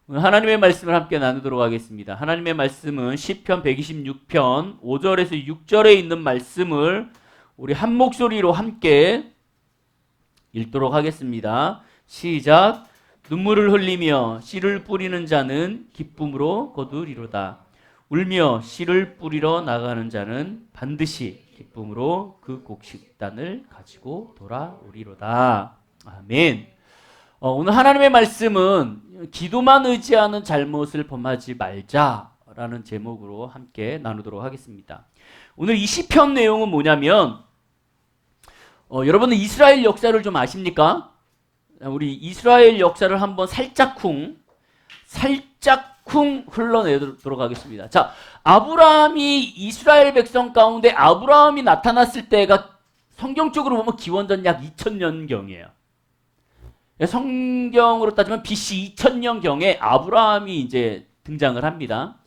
오늘 하나님의 말씀을 함께 나누도록 하겠습니다. 하나님의 말씀은 시편 126편 5절에서 6절에 있는 말씀을 우리 한 목소리로 함께 읽도록 하겠습니다. 시작. 눈물을 흘리며 씨를 뿌리는 자는 기쁨으로 거두리로다. 울며 씨를 뿌리러 나가는 자는 반드시 기쁨으로 그 곡식단을 가지고 돌아오리로다. 아멘. 오늘 하나님의 말씀은 기도만 의지하는 잘못을 범하지 말자라는 제목으로 함께 나누도록 하겠습니다. 오늘 이 시편 내용은 뭐냐면 여러분은 이스라엘 역사를 좀 아십니까? 우리 이스라엘 역사를 한번 살짝쿵 흘러내도록 하겠습니다. 자, 아브라함이 이스라엘 백성 가운데 아브라함이 나타났을 때가 성경적으로 보면 기원전 약 2000년경이에요. 성경으로 따지면 BC 2000년경에 아브라함이 이제 등장을 합니다.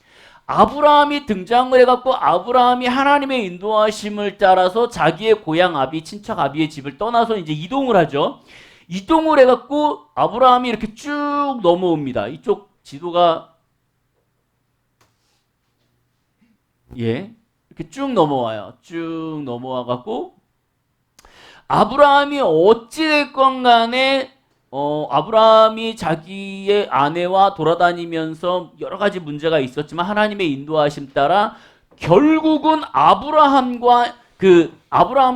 아브라함이 등장을 해갖고 아브라함이 하나님의 인도하심을 따라서 자기의 고향 아비, 친척 아비의 집을 떠나서 이제 이동을 하죠. 이동을 해갖고 아브라함이 이렇게 쭉 넘어옵니다. 이쪽 지도가 이렇게 쭉 넘어와요. 쭉 넘어와갖고 아브라함이 어찌됐건 간에 아브라함이 자기의 아내와 돌아다니면서 여러 가지 문제가 있었지만 하나님의 인도하심 따라 결국은 아브라함과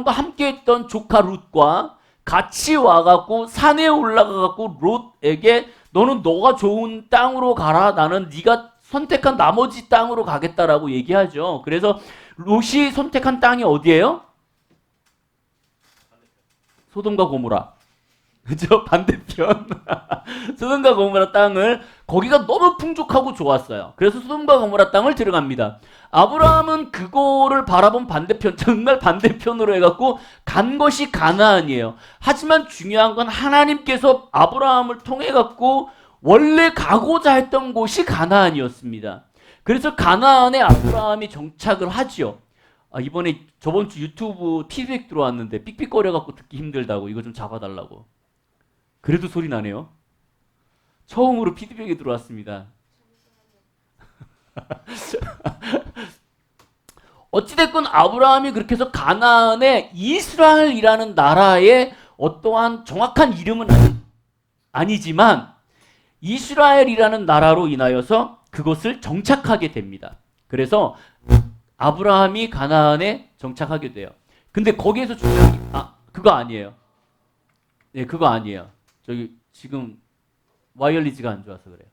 함께 했던 조카 룻과 같이 와갖고 산에 올라가갖고 롯에게 너는 너가 좋은 땅으로 가라. 나는 네가 선택한 나머지 땅으로 가겠다라고 얘기하죠. 그래서 롯이 선택한 땅이 어디예요? 소돔과 고모라. 그죠? 반대편. 소돔과 고모라 땅을, 거기가 너무 풍족하고 좋았어요. 그래서 소돔과 고모라 땅을 들어갑니다. 아브라함은 그거를 바라본 반대편, 정말 반대편으로 해갖고 간 것이 가나안이에요. 하지만 중요한 건 하나님께서 아브라함을 통해갖고 원래 가고자 했던 곳이 가나안이었습니다. 그래서 가나안에 아브라함이 정착을 하지요. 이번에 저번 주 유튜브 피드백 들어왔는데 삑삑거려갖고 듣기 힘들다고 이거 좀 잡아달라고. 그래도 소리 나네요. 처음으로 피드백이 들어왔습니다. 어찌됐건 아브라함이 그렇게 해서 가나안에 이스라엘이라는 나라의 어떠한 정확한 이름은 아니지만 이스라엘이라는 나라로 인하여서 그것을 정착하게 됩니다. 그래서 아브라함이 가나안에 정착하게 돼요. 근데 거기에서 중요한 게 그거 아니에요. 네, 그거 아니에요. 저기 지금 와이어리즈가 안 좋아서 그래요.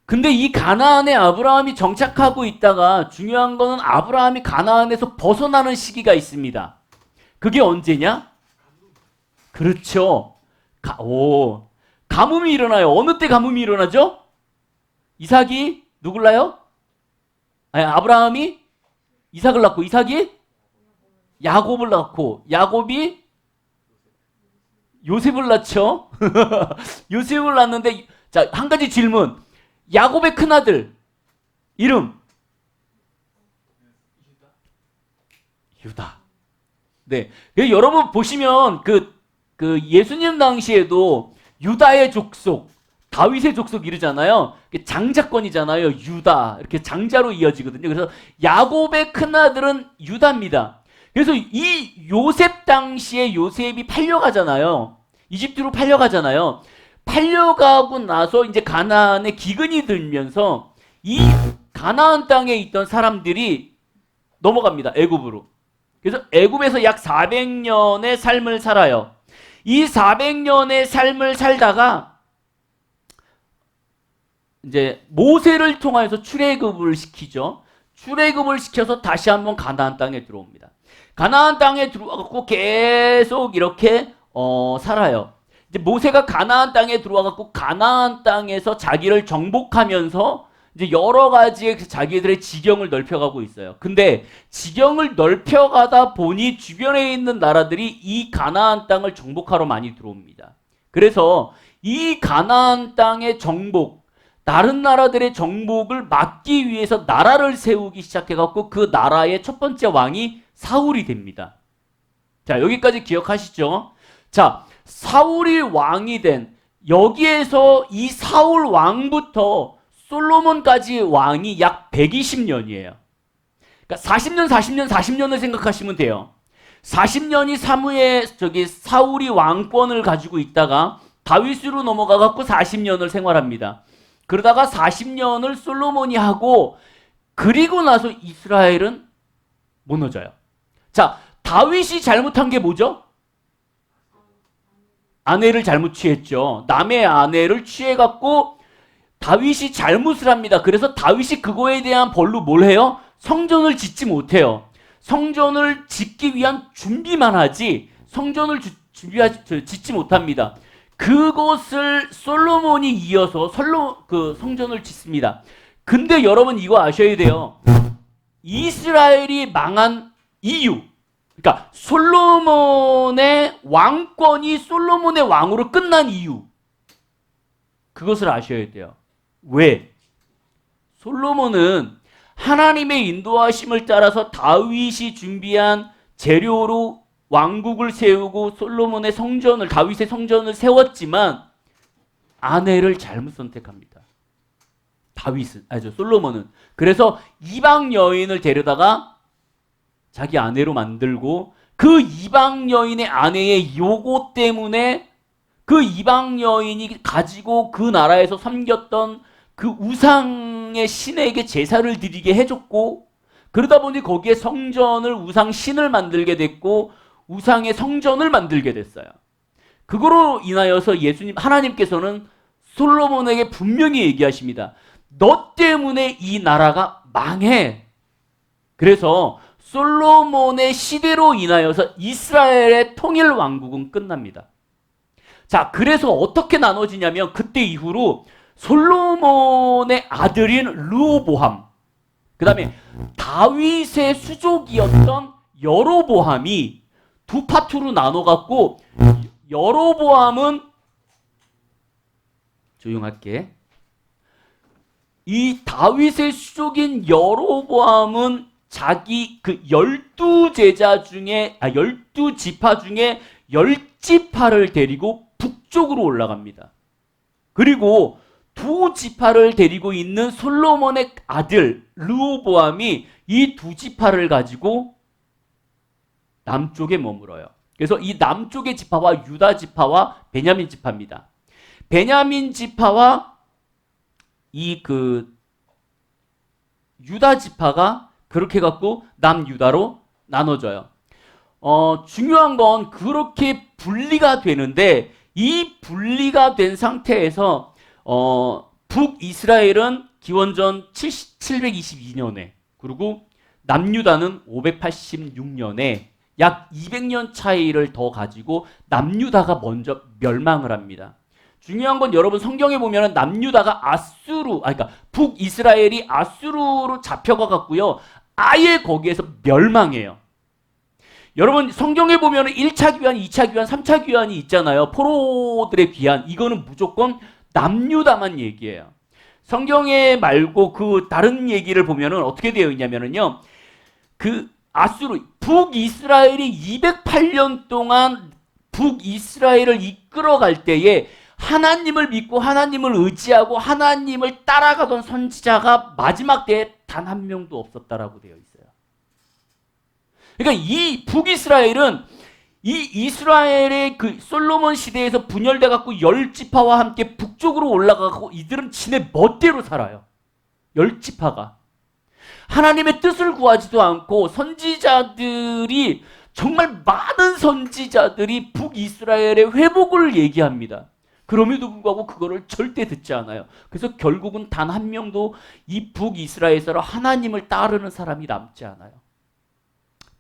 근데 이 가나안에 아브라함이 정착하고 있다가 중요한 거는 아브라함이 가나안에서 벗어나는 시기가 있습니다. 그게 언제냐? 그렇죠. 가뭄이 일어나요. 어느 때 가뭄이 일어나죠? 이삭이 누굴라요? 아브라함이 이삭을 낳고 이삭이 야곱을 낳고 야곱이 요셉을 낳죠. 요셉을 낳는데 자, 한 가지 질문. 야곱의 큰아들 이름 유다. 네. 여러분 보시면 그 예수님 당시에도 유다의 족속, 다윗의 족속 이르잖아요. 장자권이잖아요. 유다. 이렇게 장자로 이어지거든요. 그래서 야곱의 큰아들은 유다입니다. 그래서 이 요셉 당시에 요셉이 팔려가잖아요. 이집트로 팔려가잖아요. 팔려가고 나서 이제 가나안에 기근이 들면서 이 가나안 땅에 있던 사람들이 넘어갑니다. 애굽으로. 그래서 애굽에서 약 400년의 삶을 살아요. 이 400년의 삶을 살다가 이제 모세를 통해서 출애굽을 시키죠. 출애굽을 시켜서 다시 한번 가나안 땅에 들어옵니다. 가나안 땅에 들어와갖고 계속 이렇게 살아요. 이제 모세가 가나안 땅에 들어와갖고 가나안 땅에서 자기를 정복하면서 이제 여러 가지의 자기들의 지경을 넓혀가고 있어요. 근데 지경을 넓혀가다 보니 주변에 있는 나라들이 이 가나안 땅을 정복하러 많이 들어옵니다. 그래서 이 가나안 땅의 정복, 다른 나라들의 정복을 막기 위해서 나라를 세우기 시작해갖고 그 나라의 첫 번째 왕이 사울이 됩니다. 자, 여기까지 기억하시죠? 자, 사울이 왕이 된 여기에서 이 사울 왕부터 솔로몬까지 왕이 약 120년이에요. 그러니까 40년을 생각하시면 돼요. 40년이 사울이 왕권을 가지고 있다가 다윗으로 넘어가 갖고 40년을 생활합니다. 그러다가 40년을 솔로몬이 하고 그리고 나서 이스라엘은 무너져요. 자, 다윗이 잘못한 게 뭐죠? 아내를 잘못 취했죠. 남의 아내를 취해갖고 다윗이 잘못을 합니다. 그래서 다윗이 그거에 대한 벌로 뭘 해요? 성전을 짓지 못해요. 성전을 짓기 위한 준비만 하지 성전을 짓지 못합니다. 그것을 솔로몬이 이어서 성전을 짓습니다. 근데 여러분 이거 아셔야 돼요. 이스라엘이 망한 이유, 그러니까 솔로몬의 왕권이 솔로몬의 왕으로 끝난 이유, 그것을 아셔야 돼요. 왜? 솔로몬은 하나님의 인도하심을 따라서 다윗이 준비한 재료로 왕국을 세우고 다윗의 성전을 세웠지만 아내를 잘못 선택합니다. 솔로몬은. 그래서 이방 여인을 데려다가 자기 아내로 만들고 그 이방 여인의 아내의 요구 때문에 그 이방 여인이 가지고 그 나라에서 섬겼던 그 우상의 신에게 제사를 드리게 해줬고, 그러다 보니 거기에 우상 신을 만들게 됐고 우상의 성전을 만들게 됐어요. 그거로 인하여서 하나님께서는 솔로몬에게 분명히 얘기하십니다. 너 때문에 이 나라가 망해. 그래서 솔로몬의 시대로 인하여서 이스라엘의 통일 왕국은 끝납니다. 자, 그래서 어떻게 나눠지냐면 그때 이후로 솔로몬의 아들인 르호보암, 그 다음에 다윗의 수족이었던 여로보암이 두 파트로 나눠갖고, 여로보암은 조용할게. 이 다윗의 수족인 여로보암은 자기 그 12지파 중에 10지파를 데리고 북쪽으로 올라갑니다. 그리고 두 지파를 데리고 있는 솔로몬의 아들 르호보암이 이 두 지파를 가지고 남쪽에 머물어요. 그래서 이 남쪽의 지파와 유다 지파와 베냐민 지파입니다. 베냐민 지파와 유다 지파가 그렇게 갖고 남유다로 나눠져요. 중요한 건 그렇게 분리가 되는데, 이 분리가 된 상태에서 북이스라엘은 기원전 722년에, 그리고 남유다는 586년에 약 200년 차이를 더 가지고 남유다가 먼저 멸망을 합니다. 중요한 건 여러분 성경에 보면 남유다가 그러니까 북이스라엘이 아수르로 잡혀가 갖고요, 아예 거기에서 멸망해요. 여러분 성경에 보면 1차 귀환, 2차 귀환, 3차 귀환이 있잖아요. 포로들의 귀환. 이거는 무조건 남유다만 얘기해요. 성경에 말고 그 다른 얘기를 보면은 어떻게 되어 있냐면은요, 북이스라엘이 208년 동안 북이스라엘을 이끌어갈 때에 하나님을 믿고 하나님을 의지하고 하나님을 따라가던 선지자가 마지막 때에 단 한 명도 없었다라고 되어 있어요. 그러니까 이 북이스라엘은 이 이스라엘의 그 솔로몬 시대에서 분열돼 갖고 10지파와 함께 북쪽으로 올라가고 이들은 지네 멋대로 살아요. 10지파가. 하나님의 뜻을 구하지도 않고 정말 많은 선지자들이 북이스라엘의 회복을 얘기합니다. 그럼에도 불구하고 그거를 절대 듣지 않아요. 그래서 결국은 단 한 명도 이 북이스라엘에서 하나님을 따르는 사람이 남지 않아요.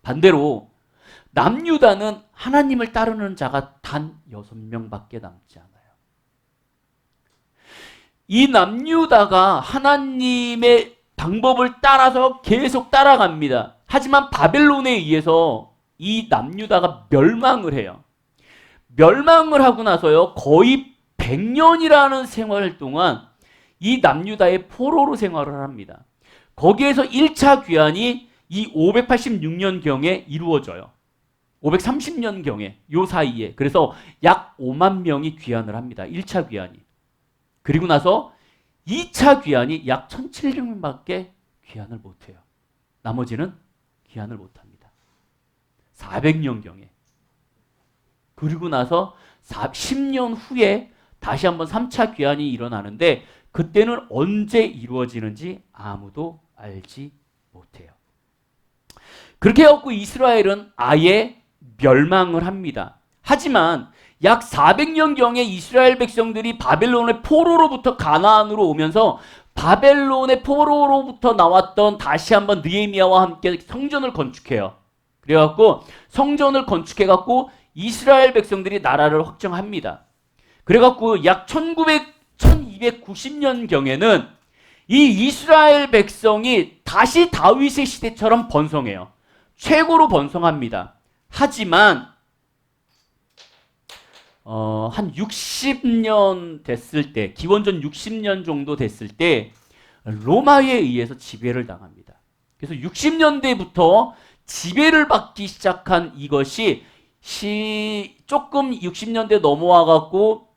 반대로 남유다는 하나님을 따르는 자가 단 6명밖에 남지 않아요. 이 남유다가 하나님의 방법을 따라서 계속 따라갑니다. 하지만 바벨론에 의해서 이 남유다가 멸망을 해요. 멸망을 하고 나서요, 거의 100년이라는 생활 동안 이 남유다의 포로로 생활을 합니다. 거기에서 1차 귀환이 이 586년경에 이루어져요. 530년경에 요 사이에 그래서 약 5만 명이 귀환을 합니다. 1차 귀환이. 그리고 나서 2차 귀환이 약 1,700명밖에 귀환을 못해요. 나머지는 귀환을 못합니다. 400년경에. 그리고 나서 10년 후에 다시 한번 3차 귀환이 일어나는데 그때는 언제 이루어지는지 아무도 알지 못해요. 그렇게 해갖고 이스라엘은 아예 멸망을 합니다. 하지만 약 400년경에 이스라엘 백성들이 바벨론의 포로로부터 가나안으로 오면서 바벨론의 포로로부터 나왔던 다시 한번 느헤미야와 함께 성전을 건축해요. 그래갖고 성전을 건축해갖고 이스라엘 백성들이 나라를 확정합니다. 그래갖고 약 1290년경에는 이 이스라엘 백성이 다시 다윗의 시대처럼 번성해요. 최고로 번성합니다. 하지만 한 60년 됐을 때, 기원전 60년 정도 됐을 때 로마에 의해서 지배를 당합니다. 그래서 60년대부터 지배를 받기 시작한 이것이 조금 60년대 넘어와 갖고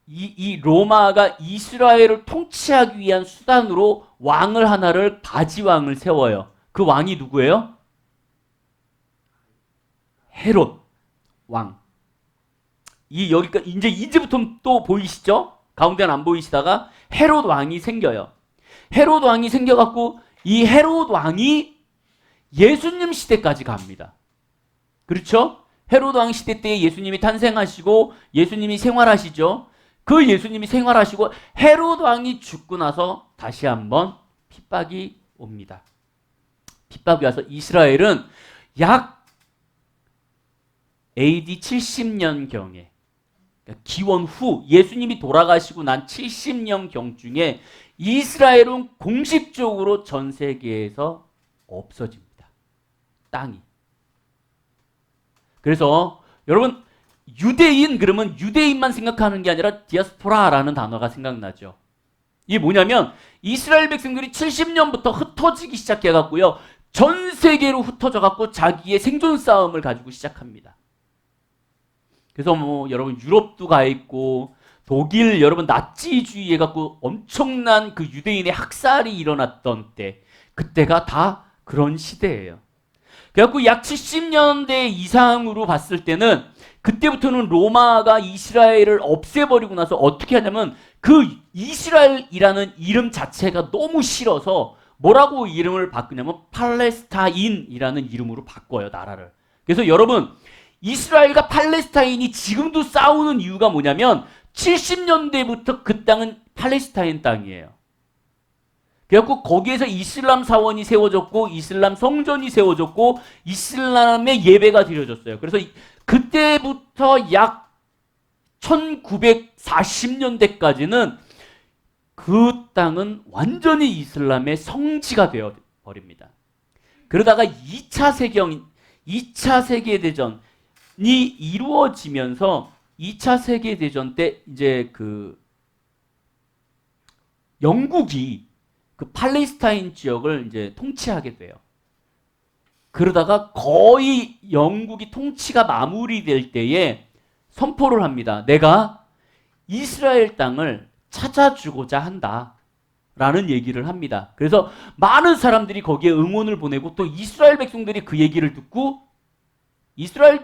이 로마가 이스라엘을 통치하기 위한 수단으로 왕을 하나를 바지왕을 세워요. 그 왕이 누구예요? 헤롯 왕. 여기까지 이제부터 또 보이시죠? 가운데는 안 보이시다가 헤롯 왕이 생겨요. 헤롯 왕이 생겨갖고 이 헤롯 왕이 예수님 시대까지 갑니다. 그렇죠? 헤롯 왕 시대 때 예수님이 탄생하시고 예수님이 생활하시죠. 그 예수님이 생활하시고 헤롯 왕이 죽고 나서 다시 한번 핍박이 옵니다. 핍박이 와서 이스라엘은 약 AD 70년경에 그러니까 기원 후 예수님이 돌아가시고 난 70년경 중에 이스라엘은 공식적으로 전 세계에서 없어집니다. 땅이. 그래서 여러분 유대인 그러면 유대인만 생각하는 게 아니라 디아스포라라는 단어가 생각나죠. 이게 뭐냐면 이스라엘 백성들이 70년부터 흩어지기 시작해갖고요. 전 세계로 흩어져갖고 자기의 생존 싸움을 가지고 시작합니다. 그래서 여러분 유럽도 가 있고 독일 여러분 나치주의 해갖고 엄청난 그 유대인의 학살이 일어났던 때 그때가 다 그런 시대예요. 그래갖고 약 70년대 이상으로 봤을 때는 그때부터는 로마가 이스라엘을 없애버리고 나서 어떻게 하냐면 그 이스라엘이라는 이름 자체가 너무 싫어서 뭐라고 이름을 바꾸냐면 팔레스타인이라는 이름으로 바꿔요, 나라를. 그래서 여러분 이스라엘과 팔레스타인이 지금도 싸우는 이유가 뭐냐면 70년대부터 그 땅은 팔레스타인 땅이에요. 그래갖고 거기에서 이슬람 사원이 세워졌고 이슬람 성전이 세워졌고 이슬람의 예배가 드려졌어요. 그래서 그때부터 약 1940년대까지는 그 땅은 완전히 이슬람의 성지가 되어 버립니다. 그러다가 2차 세계대전이 이루어지면서 2차 세계대전 때 이제 영국이 그 팔레스타인 지역을 이제 통치하게 돼요. 그러다가 거의 영국이 통치가 마무리될 때에 선포를 합니다. 내가 이스라엘 땅을 찾아주고자 한다. 라는 얘기를 합니다. 그래서 많은 사람들이 거기에 응원을 보내고 또 이스라엘 백성들이 그 얘기를 듣고 이스라엘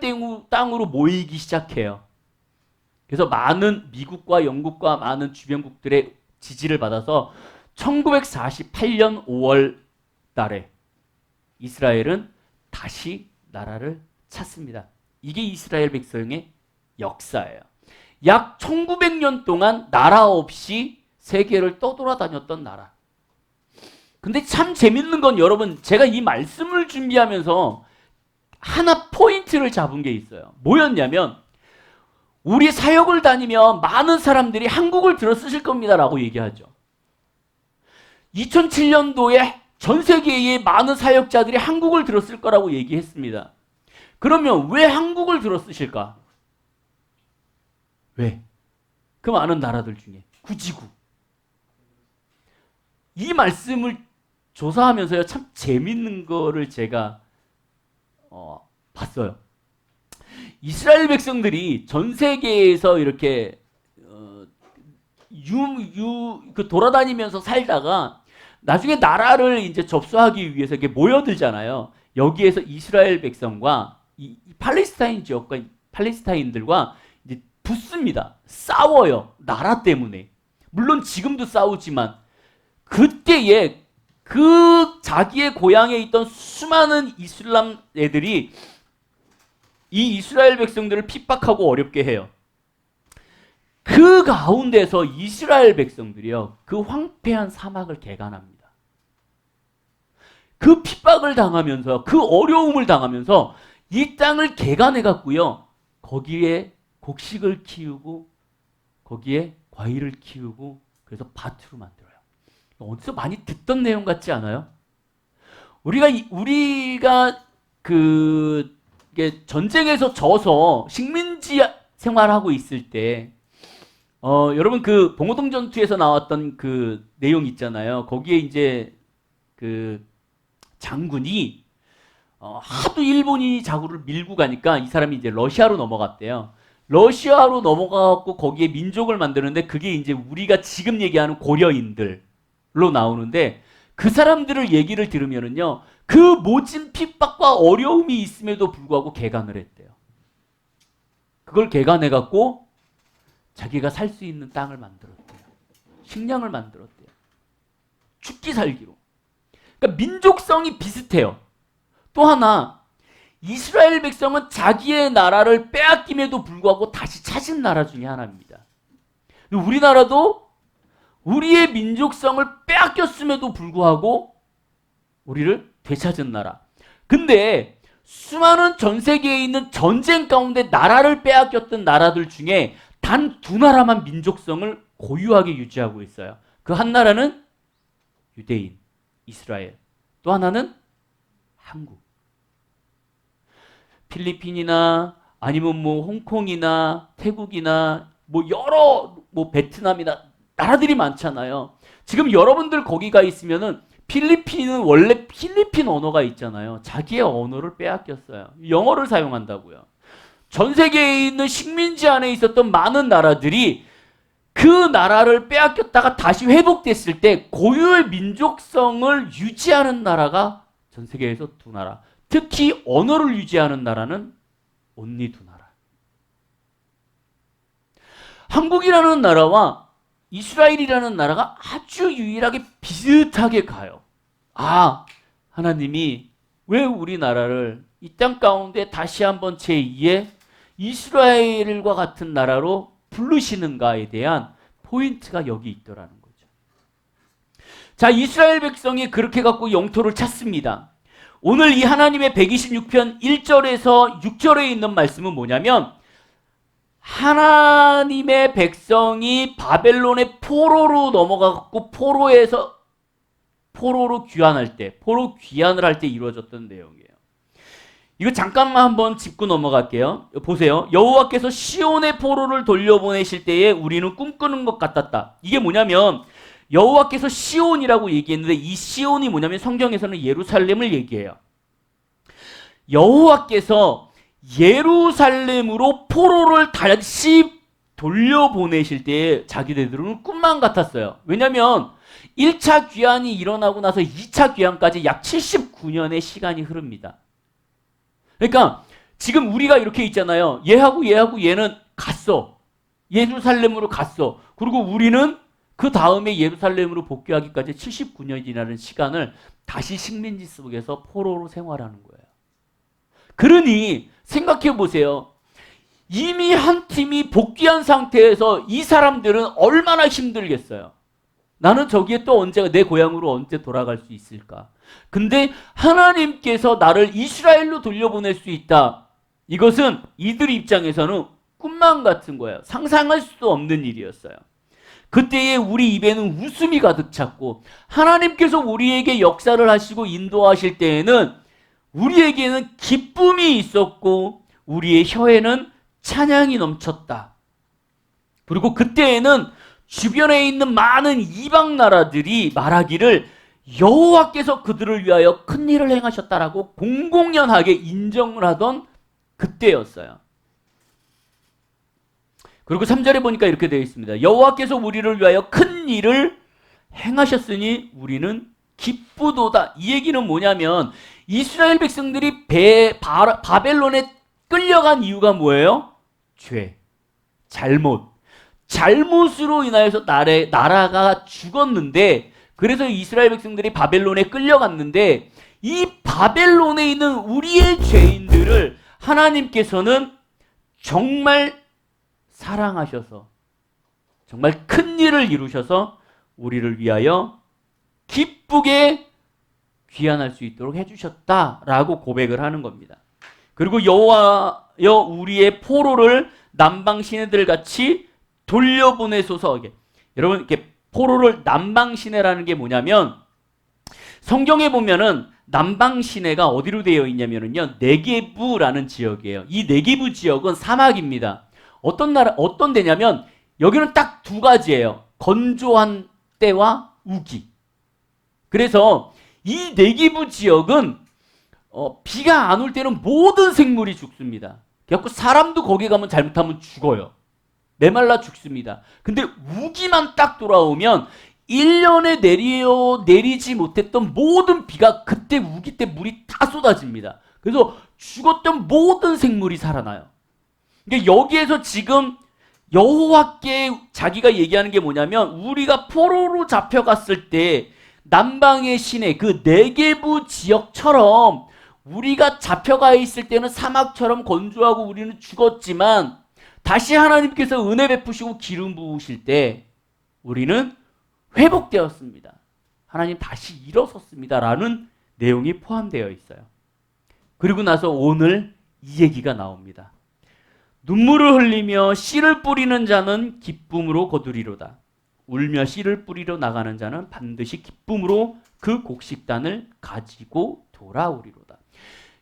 땅으로 모이기 시작해요. 그래서 많은 미국과 영국과 많은 주변국들의 지지를 받아서 1948년 5월 달에 이스라엘은 다시 나라를 찾습니다. 이게 이스라엘 백성의 역사예요. 약 1900년 동안 나라 없이 세계를 떠돌아다녔던 나라. 근데 참 재밌는 건 여러분, 제가 이 말씀을 준비하면서 하나 포인트를 잡은 게 있어요. 뭐였냐면 우리 사역을 다니면 많은 사람들이 한국을 들어쓰실 겁니다 라고 얘기하죠. 2007년도에 전 세계의 많은 사역자들이 한국을 들었을 거라고 얘기했습니다. 그러면 왜 한국을 들었으실까? 왜? 그 많은 나라들 중에 구지구. 이 말씀을 조사하면서요 참 재밌는 거를 제가 봤어요. 이스라엘 백성들이 전 세계에서 이렇게 돌아다니면서 살다가 나중에 나라를 이제 접수하기 위해서 이렇게 모여들잖아요. 여기에서 이스라엘 백성과 이 팔레스타인 지역과 팔레스타인들과 이제 붙습니다. 싸워요. 나라 때문에. 물론 지금도 싸우지만 그때에 그 자기의 고향에 있던 수많은 이슬람 애들이 이 이스라엘 백성들을 핍박하고 어렵게 해요. 그 가운데서 이스라엘 백성들이요, 그 황폐한 사막을 개간합니다. 그 핍박을 당하면서, 그 어려움을 당하면서 이 땅을 개간해 갖고요, 거기에 곡식을 키우고 거기에 과일을 키우고 그래서 밭으로 만들어요. 어디서 많이 듣던 내용 같지 않아요? 우리가 전쟁에서 져서 식민지 생활하고 있을 때, 여러분 그 봉오동 전투에서 나왔던 그 내용 있잖아요. 거기에 이제 그 장군이 하도 일본이 자구를 밀고 가니까 이 사람이 이제 러시아로 넘어갔대요. 러시아로 넘어가고 거기에 민족을 만드는데 그게 이제 우리가 지금 얘기하는 고려인들로 나오는데 그 사람들을 얘기를 들으면은요, 그 모진 핍박과 어려움이 있음에도 불구하고 개간을 했대요. 그걸 개간해 갖고 자기가 살 수 있는 땅을 만들었대요. 식량을 만들었대요. 죽기 살기로. 그러니까 민족성이 비슷해요. 또 하나, 이스라엘 백성은 자기의 나라를 빼앗김에도 불구하고 다시 찾은 나라 중에 하나입니다. 우리나라도 우리의 민족성을 빼앗겼음에도 불구하고 우리를 되찾은 나라. 근데 수많은 전 세계에 있는 전쟁 가운데 나라를 빼앗겼던 나라들 중에 단 두 나라만 민족성을 고유하게 유지하고 있어요. 그 한 나라는 유대인, 이스라엘. 또 하나는 한국. 필리핀이나 아니면 뭐 홍콩이나 태국이나 뭐 여러 베트남이나 나라들이 많잖아요. 지금 여러분들 거기 가 있으면은 필리핀은 원래 필리핀 언어가 있잖아요. 자기의 언어를 빼앗겼어요. 영어를 사용한다고요. 전 세계에 있는 식민지 안에 있었던 많은 나라들이 그 나라를 빼앗겼다가 다시 회복됐을 때 고유의 민족성을 유지하는 나라가 전 세계에서 두 나라. 특히 언어를 유지하는 나라는 only 두 나라. 한국이라는 나라와 이스라엘이라는 나라가 아주 유일하게 비슷하게 가요. 아, 하나님이 왜 우리나라를 이 땅 가운데 다시 한번 제2의 이스라엘과 같은 나라로 부르시는가에 대한 포인트가 여기 있더라는 거죠. 자, 이스라엘 백성이 그렇게 갖고 영토를 찾습니다. 오늘 이 하나님의 126편 1절에서 6절에 있는 말씀은 뭐냐면, 하나님의 백성이 바벨론의 포로로 넘어가고 포로로 귀환할 때, 포로 귀환을 할 때 이루어졌던 내용이에요. 이거 잠깐만 한번 짚고 넘어갈게요. 보세요. 여호와께서 시온의 포로를 돌려보내실 때에 우리는 꿈꾸는 것 같았다. 이게 뭐냐면 여호와께서 시온이라고 얘기했는데 이 시온이 뭐냐면 성경에서는 예루살렘을 얘기해요. 여호와께서 예루살렘으로 포로를 다시 돌려보내실 때에 자기들은 꿈만 같았어요. 왜냐하면 1차 귀환이 일어나고 나서 2차 귀환까지 약 79년의 시간이 흐릅니다. 그러니까 지금 우리가 이렇게 있잖아요. 얘는 갔어. 예루살렘으로 갔어. 그리고 우리는 그 다음에 예루살렘으로 복귀하기까지 79년이라는 시간을 다시 식민지 속에서 포로로 생활하는 거예요. 그러니 생각해 보세요. 이미 한 팀이 복귀한 상태에서 이 사람들은 얼마나 힘들겠어요. 나는 저기에 또 언제 내 고향으로 언제 돌아갈 수 있을까? 근데 하나님께서 나를 이스라엘로 돌려보낼 수 있다. 이것은 이들 입장에서는 꿈만 같은 거예요. 상상할 수도 없는 일이었어요. 그때에 우리 입에는 웃음이 가득 찼고 하나님께서 우리에게 역사를 하시고 인도하실 때에는 우리에게는 기쁨이 있었고 우리의 혀에는 찬양이 넘쳤다. 그리고 그때에는 주변에 있는 많은 이방 나라들이 말하기를 여호와께서 그들을 위하여 큰 일을 행하셨다라고 공공연하게 인정을 하던 그때였어요. 그리고 3절에 보니까 이렇게 되어 있습니다. 여호와께서 우리를 위하여 큰 일을 행하셨으니 우리는 기쁘도다. 이 얘기는 뭐냐면 이스라엘 백성들이 바벨론에 끌려간 이유가 뭐예요? 죄, 잘못으로 인하여서 나라가 죽었는데, 그래서 이스라엘 백성들이 바벨론에 끌려갔는데, 이 바벨론에 있는 우리의 죄인들을 하나님께서는 정말 사랑하셔서 정말 큰 일을 이루셔서 우리를 위하여 기쁘게 귀환할 수 있도록 해주셨다라고 고백을 하는 겁니다. 그리고 여호와여 우리의 포로를 남방 시내들 같이 돌려보내소서. 여러분, 이렇게 포로를 남방 시내라는 게 뭐냐면, 성경에 보면은 남방 시내가 어디로 되어 있냐면요, 네게부라는 지역이에요. 이 네게부 지역은 사막입니다. 어떤 데냐면 여기는 딱 두 가지예요. 건조한 때와 우기. 그래서 이 네게부 지역은 비가 안 올 때는 모든 생물이 죽습니다. 그래서 사람도 거기 가면 잘못하면 죽어요. 메말라 죽습니다. 근데 우기만 딱 돌아오면 1년에 내리지 못했던 모든 비가 그때 우기 때 물이 다 쏟아집니다. 그래서 죽었던 모든 생물이 살아나요. 그러니까 여기에서 지금 여호와께 자기가 얘기하는 게 뭐냐면, 우리가 포로로 잡혀갔을 때 남방의 시내 그 네게부 지역처럼 우리가 잡혀가 있을 때는 사막처럼 건조하고 우리는 죽었지만, 다시 하나님께서 은혜 베푸시고 기름 부으실 때 우리는 회복되었습니다. 하나님 다시 일어섰습니다. 라는 내용이 포함되어 있어요. 그리고 나서 오늘 이 얘기가 나옵니다. 눈물을 흘리며 씨를 뿌리는 자는 기쁨으로 거두리로다. 울며 씨를 뿌리러 나가는 자는 반드시 기쁨으로 그 곡식단을 가지고 돌아오리로다.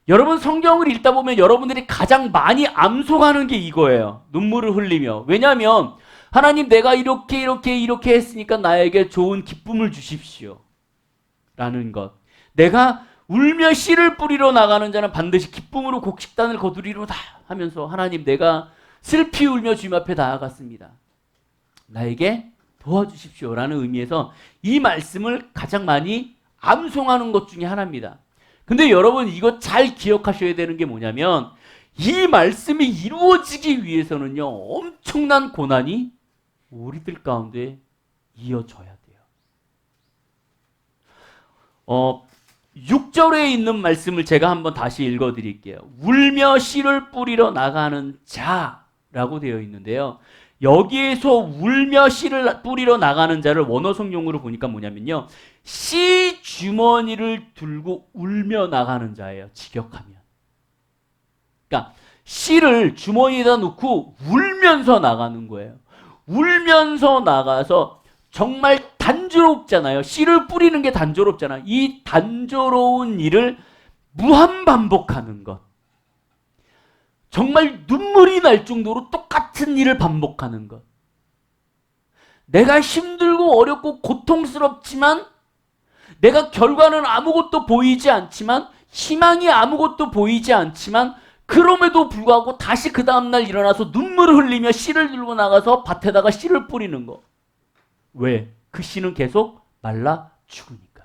여러분, 성경을 읽다 보면 여러분들이 가장 많이 암송하는 게 이거예요. 눈물을 흘리며. 왜냐하면 하나님, 내가 이렇게 했으니까 나에게 좋은 기쁨을 주십시오 라는 것. 내가 울며 씨를 뿌리러 나가는 자는 반드시 기쁨으로 곡식단을 거두리로다 하면서, 하나님, 내가 슬피 울며 주님 앞에 나아갔습니다. 나에게 도와주십시오 라는 의미에서 이 말씀을 가장 많이 암송하는 것 중에 하나입니다. 근데 여러분, 이거 잘 기억하셔야 되는 게 뭐냐면, 이 말씀이 이루어지기 위해서는요, 엄청난 고난이 우리들 가운데 이어져야 돼요. 6절에 있는 말씀을 제가 한번 다시 읽어드릴게요. 울며 씨를 뿌리러 나가는 자라고 되어 있는데요. 여기에서 울며 씨를 뿌리러 나가는 자를 원어 성경으로 보니까 뭐냐면요, 씨 주머니를 들고 울며 나가는 자예요. 직역하면. 그러니까 씨를 주머니에다 놓고 울면서 나가는 거예요. 울면서 나가서 정말 단조롭잖아요. 씨를 뿌리는 게 단조롭잖아요. 이 단조로운 일을 무한 반복하는 것. 정말 눈물이 날 정도로 똑같은 일을 반복하는 것. 내가 힘들고 어렵고 고통스럽지만, 내가 결과는 아무것도 보이지 않지만, 희망이 아무것도 보이지 않지만, 그럼에도 불구하고 다시 그 다음날 일어나서 눈물을 흘리며 씨를 들고 나가서 밭에다가 씨를 뿌리는 거. 왜? 그 씨는 계속 말라 죽으니까.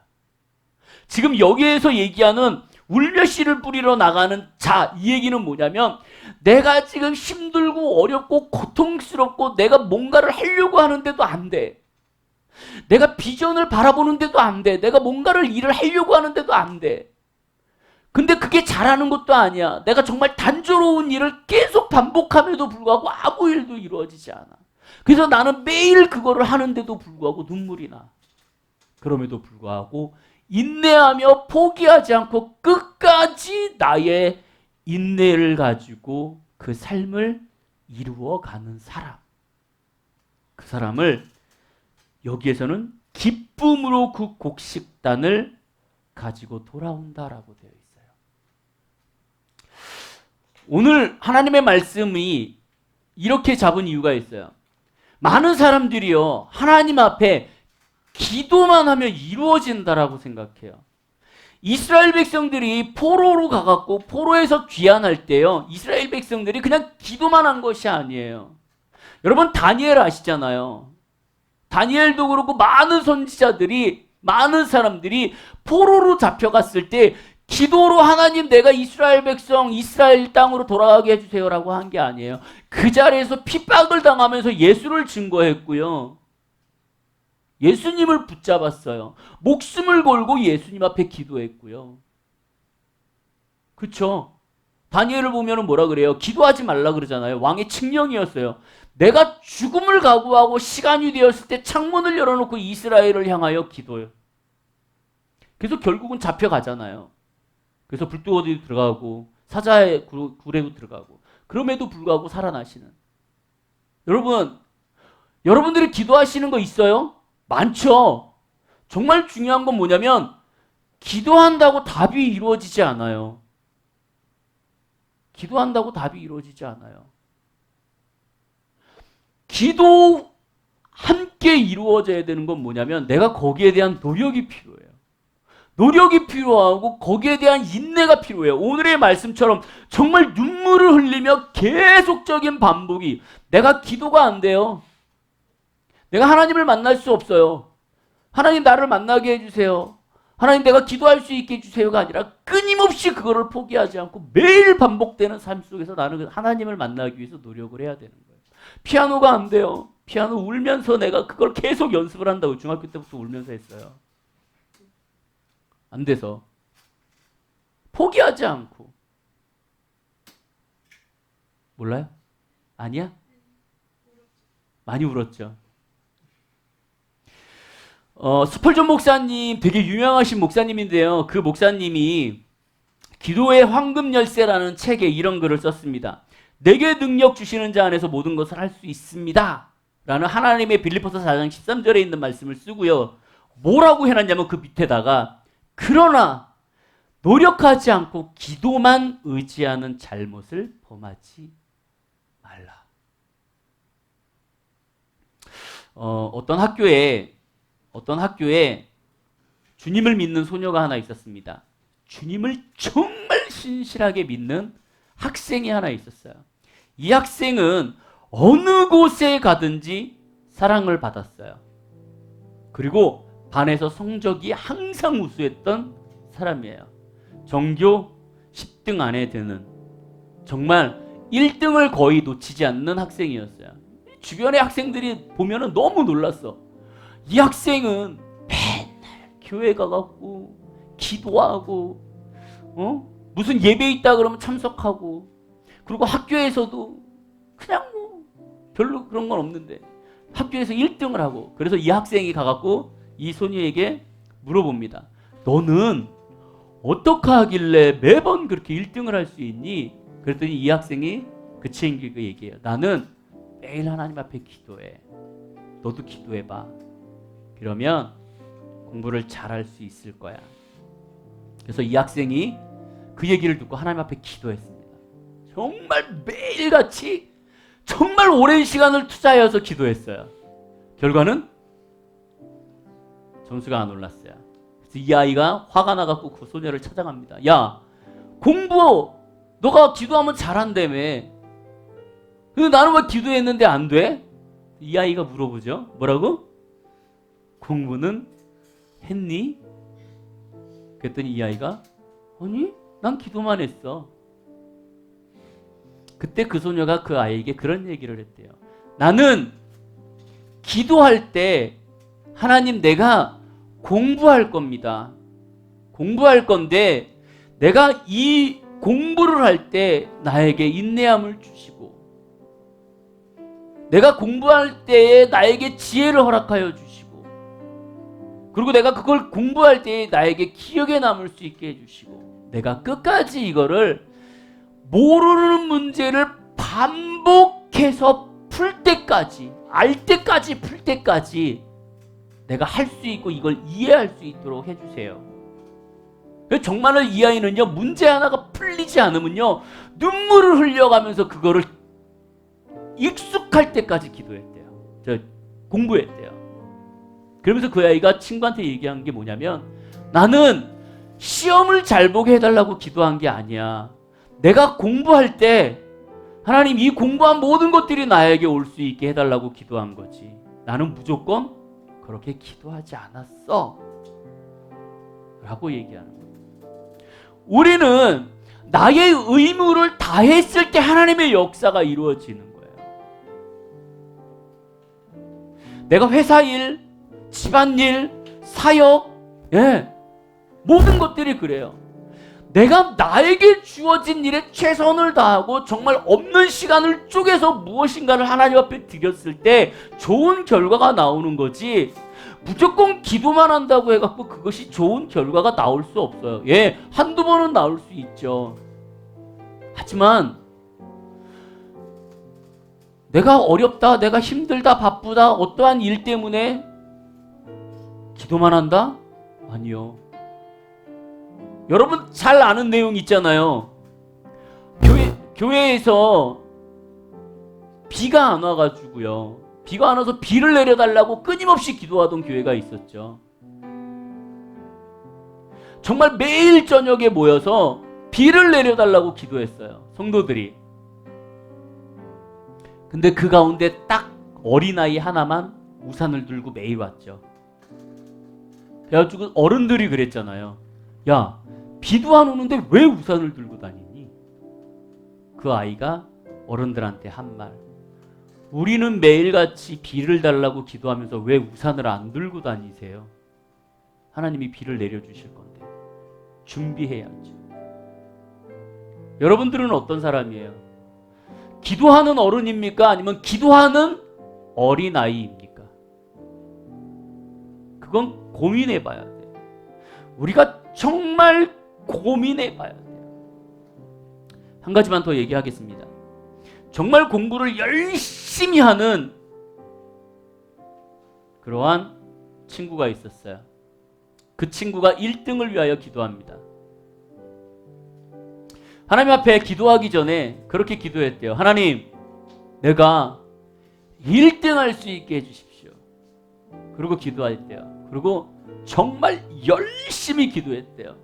지금 여기에서 얘기하는 울며 씨를 뿌리러 나가는 자, 이 얘기는 뭐냐면, 내가 지금 힘들고 어렵고 고통스럽고 내가 뭔가를 하려고 하는데도 안 돼. 내가 비전을 바라보는데도 안 돼. 내가 뭔가를 일을 하려고 하는데도 안 돼. 근데 그게 잘하는 것도 아니야. 내가 정말 단조로운 일을 계속 반복함에도 불구하고 아무 일도 이루어지지 않아. 그래서 나는 매일 그거를 하는데도 불구하고 눈물이 나. 그럼에도 불구하고 인내하며 포기하지 않고 끝까지 나의 인내를 가지고 그 삶을 이루어가는 사람. 그 사람을 여기에서는 기쁨으로 그 곡식단을 가지고 돌아온다라고 되어 있어요. 오늘 하나님의 말씀이 이렇게 잡은 이유가 있어요. 많은 사람들이요, 하나님 앞에 기도만 하면 이루어진다라고 생각해요. 이스라엘 백성들이 포로로 가갖고 포로에서 귀환할 때요, 이스라엘 백성들이 그냥 기도만 한 것이 아니에요. 여러분 다니엘 아시잖아요. 다니엘도 그렇고 많은 선지자들이, 많은 사람들이 포로로 잡혀갔을 때 기도로 하나님 내가 이스라엘 백성 이스라엘 땅으로 돌아가게 해주세요라고 한 게 아니에요. 그 자리에서 핍박을 당하면서 예수를 증거했고요. 예수님을 붙잡았어요. 목숨을 걸고 예수님 앞에 기도했고요. 그렇죠? 다니엘을 보면 뭐라 그래요? 기도하지 말라 그러잖아요. 왕의 칙령이었어요. 내가 죽음을 각오하고 시간이 되었을 때 창문을 열어놓고 이스라엘을 향하여 기도해요. 그래서 결국은 잡혀가잖아요. 그래서 불두어도 들어가고 사자의 굴에도 들어가고, 그럼에도 불구하고 살아나시는. 여러분, 여러분들이 기도하시는 거 있어요? 많죠. 정말 중요한 건 뭐냐면 기도한다고 답이 이루어지지 않아요. 기도한다고 답이 이루어지지 않아요. 기도 함께 이루어져야 되는 건 뭐냐면 내가 거기에 대한 노력이 필요해요. 노력이 필요하고 거기에 대한 인내가 필요해요. 오늘의 말씀처럼 정말 눈물을 흘리며 계속적인 반복이. 내가 기도가 안 돼요. 내가 하나님을 만날 수 없어요. 하나님 나를 만나게 해주세요. 하나님 내가 기도할 수 있게 해주세요가 아니라 끊임없이 그거를 포기하지 않고 매일 반복되는 삶 속에서 나는 하나님을 만나기 위해서 노력을 해야 되는 거예요. 피아노가 안 돼요. 피아노 울면서 내가 그걸 계속 연습을 한다고 중학교 때부터 울면서 했어요. 안 돼서. 포기하지 않고. 몰라요? 아니야? 많이 울었죠. 스펄전 목사님 되게 유명하신 목사님인데요. 그 목사님이 기도의 황금 열쇠라는 책에 이런 글을 썼습니다. 내게 능력 주시는 자 안에서 모든 것을 할 수 있습니다 라는 하나님의 빌립보서 4장 13절에 있는 말씀을 쓰고요. 뭐라고 해놨냐면 그 밑에다가 그러나 노력하지 않고 기도만 의지하는 잘못을 범하지 말라. 어떤 학교에 주님을 믿는 소녀가 하나 있었습니다. 주님을 정말 신실하게 믿는 학생이 하나 있었어요. 이 학생은 어느 곳에 가든지 사랑을 받았어요. 그리고 반에서 성적이 항상 우수했던 사람이에요. 전교 10등 안에 드는, 정말 1등을 거의 놓치지 않는 학생이었어요. 주변의 학생들이 보면 너무 놀랐어. 이 학생은 맨날 교회 가갖고 기도하고 무슨 예배 있다 그러면 참석하고, 그리고 학교에서도 그냥 뭐 별로 그런 건 없는데 학교에서 1등을 하고. 그래서 이 학생이 가갖고 이 소녀에게 물어봅니다. 너는 어떻게 하길래 매번 그렇게 1등을 할 수 있니? 그랬더니 이 학생이 그 친구에게 얘기해요. 나는 매일 하나님 앞에 기도해. 너도 기도해봐. 그러면 공부를 잘할 수 있을 거야. 그래서 이 학생이 그 얘기를 듣고 하나님 앞에 기도했습니다. 정말 매일같이 정말 오랜 시간을 투자해서 기도했어요. 결과는 점수가 안 올랐어요. 그래서 이 아이가 화가 나갖고 그 소녀를 찾아갑니다. 야, 공부 너가 기도하면 잘한다며. 근데 나는 왜 기도했는데 안 돼? 이 아이가 물어보죠. 뭐라고? 공부는 했니? 그랬더니 이 아이가 아니, 난 기도만 했어. 그때 그 소녀가 그 아이에게 그런 얘기를 했대요. 나는 기도할 때 하나님 내가 공부할 겁니다. 공부할 건데 내가 이 공부를 할 때 나에게 인내함을 주시고, 내가 공부할 때에 나에게 지혜를 허락하여 주시고, 그리고 내가 그걸 공부할 때에 나에게 기억에 남을 수 있게 해주시고, 내가 끝까지 이거를 모르는 문제를 반복해서 풀 때까지, 알 때까지, 풀 때까지 내가 할 수 있고 이걸 이해할 수 있도록 해주세요. 정말로 이 아이는요, 문제 하나가 풀리지 않으면요 눈물을 흘려가면서 그거를 익숙할 때까지 기도했대요. 공부했대요. 그러면서 그 아이가 친구한테 얘기한 게 뭐냐면, 나는 시험을 잘 보게 해달라고 기도한 게 아니야. 내가 공부할 때 하나님 이 공부한 모든 것들이 나에게 올 수 있게 해달라고 기도한 거지. 나는 무조건 그렇게 기도하지 않았어. 라고 얘기하는 거예요. 우리는 나의 의무를 다했을 때 하나님의 역사가 이루어지는 거예요. 내가 회사 일, 집안일, 사역, 모든 것들이 그래요. 내가 나에게 주어진 일에 최선을 다하고 정말 없는 시간을 쪼개서 무엇인가를 하나님 앞에 드렸을 때 좋은 결과가 나오는 거지, 무조건 기도만 한다고 해갖고 그것이 좋은 결과가 나올 수 없어요. 한두 번은 나올 수 있죠. 하지만 내가 어렵다, 내가 힘들다, 바쁘다, 어떠한 일 때문에 기도만 한다? 아니요. 여러분 잘 아는 내용 있잖아요. 교회에서 비가 안 와가지고요. 비가 안 와서 비를 내려달라고 끊임없이 기도하던 교회가 있었죠. 정말 매일 저녁에 모여서 비를 내려달라고 기도했어요. 성도들이. 근데 그 가운데 딱 어린아이 하나만 우산을 들고 매일 왔죠. 그래가지고 어른들이 그랬잖아요. 야, 비도 안 오는데 왜 우산을 들고 다니니? 그 아이가 어른들한테 한 말. 우리는 매일같이 비를 달라고 기도하면서 왜 우산을 안 들고 다니세요? 하나님이 비를 내려주실 건데 준비해야죠. 여러분들은 어떤 사람이에요? 기도하는 어른입니까? 아니면 기도하는 어린아이입니까? 그건 고민해 봐야 돼요. 우리가 정말 고민해 봐야 돼요. 한 가지만 더 얘기하겠습니다. 정말 공부를 열심히 하는 그러한 친구가 있었어요. 그 친구가 1등을 위하여 기도합니다. 하나님 앞에 기도하기 전에 그렇게 기도했대요. 하나님, 내가 1등 할 수 있게 해주십시오. 그리고 기도했대요. 그리고 정말 열심히 기도했대요.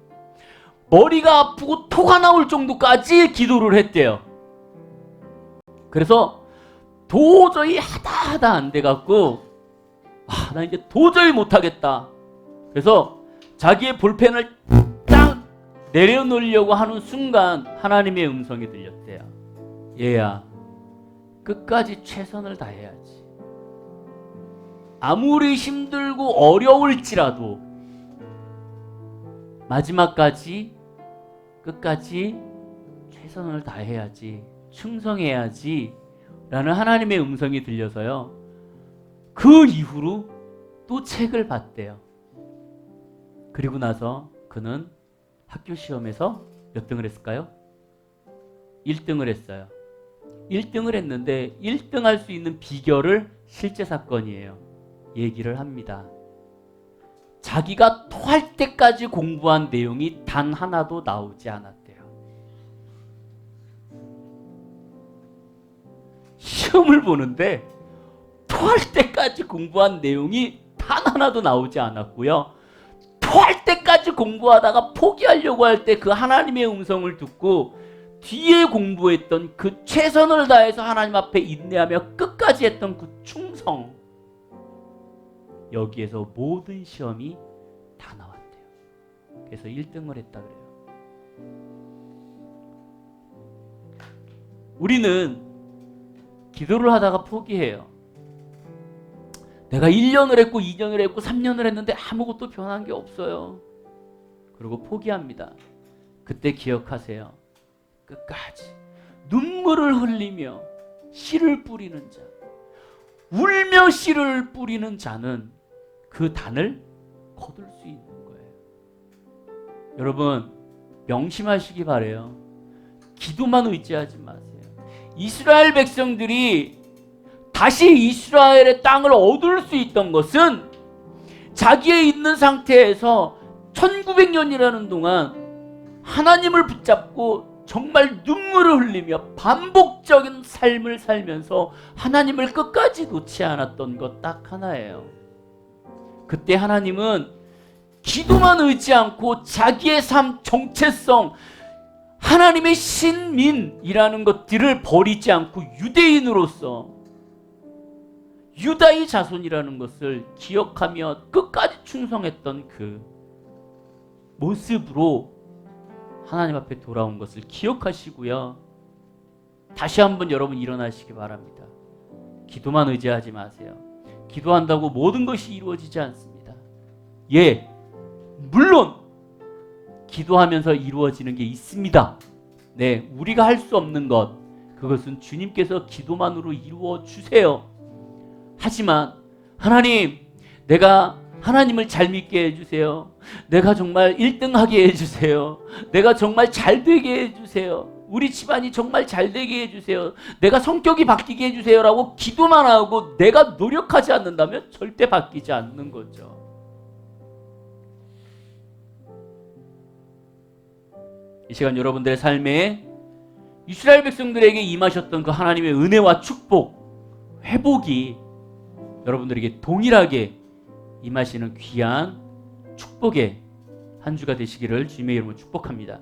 머리가 아프고 토가 나올 정도까지 기도를 했대요. 그래서 도저히 하다 안 돼갖고 나 이제 도저히 못하겠다. 그래서 자기의 볼펜을 딱 내려놓으려고 하는 순간 하나님의 음성이 들렸대요. 얘야, 끝까지 최선을 다해야지. 아무리 힘들고 어려울지라도 마지막까지 끝까지 최선을 다해야지, 충성해야지 라는 하나님의 음성이 들려서요, 그 이후로 또 책을 봤대요. 그리고 나서 그는 학교 시험에서 몇 등을 했을까요? 1등을 했어요. 1등을 했는데 1등 할 수 있는 비결을 실제 사건이에요. 얘기를 합니다. 자기가 토할 때까지 공부한 내용이 단 하나도 나오지 않았대요. 시험을 보는데 토할 때까지 공부한 내용이 단 하나도 나오지 않았고요. 토할 때까지 공부하다가 포기하려고 할 때 그 하나님의 음성을 듣고 뒤에 공부했던 그 최선을 다해서 하나님 앞에 인내하며 끝까지 했던 그 충성, 여기에서 모든 시험이 다 나왔대요. 그래서 1등을 했다 그래요. 우리는 기도를 하다가 포기해요. 내가 1년을 했고 2년을 했고 3년을 했는데 아무것도 변한 게 없어요. 그리고 포기합니다. 그때 기억하세요. 끝까지 눈물을 흘리며 씨를 뿌리는 자, 울며 씨를 뿌리는 자는 그 단을 거둘 수 있는 거예요. 여러분, 명심하시기 바래요. 기도만 의지하지 마세요. 이스라엘 백성들이 다시 이스라엘의 땅을 얻을 수 있던 것은 자기의 있는 상태에서 1900년이라는 동안 하나님을 붙잡고 정말 눈물을 흘리며 반복적인 삶을 살면서 하나님을 끝까지 놓지 않았던 것 딱 하나예요. 그때 하나님은 기도만 의지 않고 자기의 삶 정체성, 하나님의 신민이라는 것들을 버리지 않고 유대인으로서 유다의 자손이라는 것을 기억하며 끝까지 충성했던 그 모습으로 하나님 앞에 돌아온 것을 기억하시고요. 다시 한번 여러분 일어나시기 바랍니다. 기도만 의지하지 마세요. 기도한다고 모든 것이 이루어지지 않습니다. 예, 물론 기도하면서 이루어지는 게 있습니다. 네, 우리가 할 수 없는 것, 그것은 주님께서 기도만으로 이루어 주세요. 하지만 하나님, 내가 하나님을 잘 믿게 해주세요. 내가 정말 1등하게 해주세요. 내가 정말 잘 되게 해주세요. 우리 집안이 정말 잘 되게 해주세요. 내가 성격이 바뀌게 해주세요 라고 기도만 하고 내가 노력하지 않는다면 절대 바뀌지 않는 거죠. 이 시간 여러분들의 삶에 이스라엘 백성들에게 임하셨던 그 하나님의 은혜와 축복, 회복이 여러분들에게 동일하게 임하시는 귀한 축복의 한 주가 되시기를 주님의 이름으로 축복합니다.